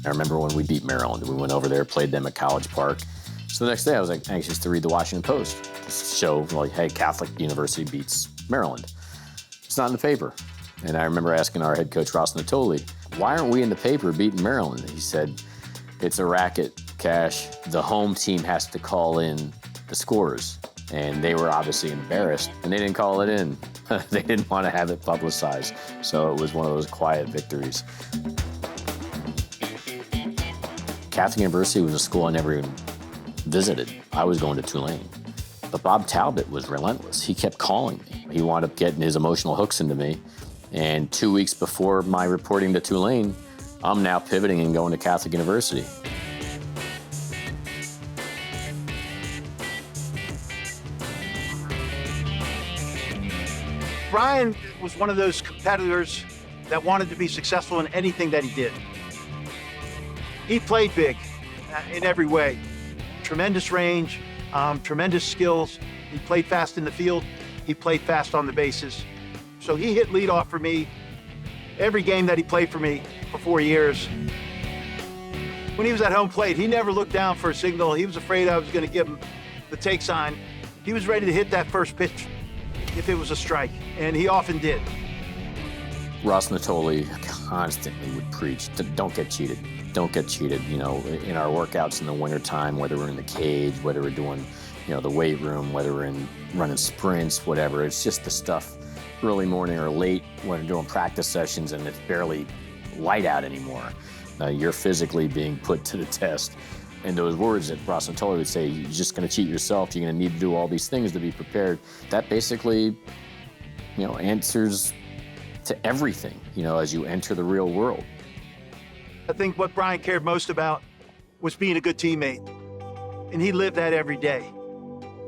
I remember when we beat Maryland. We went over there, played them at College Park. So the next day I was like anxious to read the Washington Post to show like, hey, Catholic University beats Maryland. It's not in the paper. And I remember asking our head coach, Ross Natoli, why aren't we in the paper beating Maryland? And he said, it's a racket, Cash. The home team has to call in the scores. And they were obviously embarrassed, and they didn't call it in. They didn't want to have it publicized. So it was one of those quiet victories. Catholic University was a school I never even visited. I was going to Tulane. But Bob Talbot was relentless. He kept calling me. He wound up getting his emotional hooks into me. And 2 weeks before my reporting to Tulane, I'm now pivoting and going to Catholic University. Brian was one of those competitors that wanted to be successful in anything that he did. He played big in every way. Tremendous range, tremendous skills. He played fast in the field. He played fast on the bases. So he hit leadoff for me every game that he played for me for 4 years. When he was at home plate, he never looked down for a signal. He was afraid I was going to give him the take sign. He was ready to hit that first pitch if it was a strike, and he often did. Ross Natoli constantly would preach, don't get cheated. Don't get cheated. You know, in our workouts in the wintertime, whether we're in the cage, whether we're doing, you know, the weight room, whether we're running sprints, whatever, it's just the stuff early morning or late when we're doing practice sessions and it's barely light out anymore. You're physically being put to the test. And those words that Ross Natoli would say, you're just going to cheat yourself, you're going to need to do all these things to be prepared, that basically, you know, answers to everything, you know, as you enter the real world. I think what Brian cared most about was being a good teammate, and he lived that every day.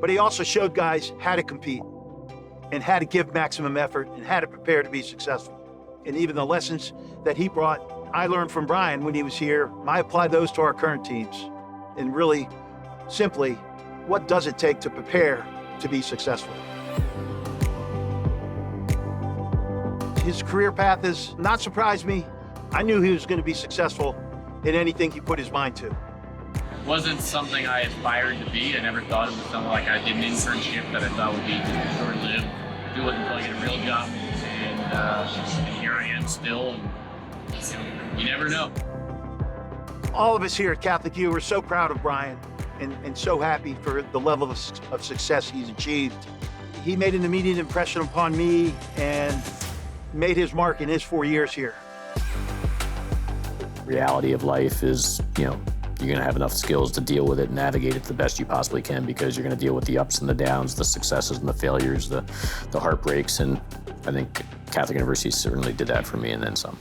But he also showed guys how to compete and how to give maximum effort and how to prepare to be successful. And even the lessons that he brought, I learned from Brian when he was here. I apply those to our current teams. And really, simply, what does it take to prepare to be successful? His career path has not surprised me. I knew he was going to be successful in anything he put his mind to. It wasn't something I aspired to be. I never thought it was something like I did an internship that I thought would be short-lived. Do it until I get a real job. And here I am still. And, you know, you never know. All of us here at Catholic U are so proud of Brian and so happy for the level of success he's achieved. He made an immediate impression upon me and made his mark in his 4 years here. Reality of life is, you know, you're going to have enough skills to deal with it and navigate it the best you possibly can, because you're going to deal with the ups and the downs, the successes and the failures, the heartbreaks, and I think Catholic University certainly did that for me and then some.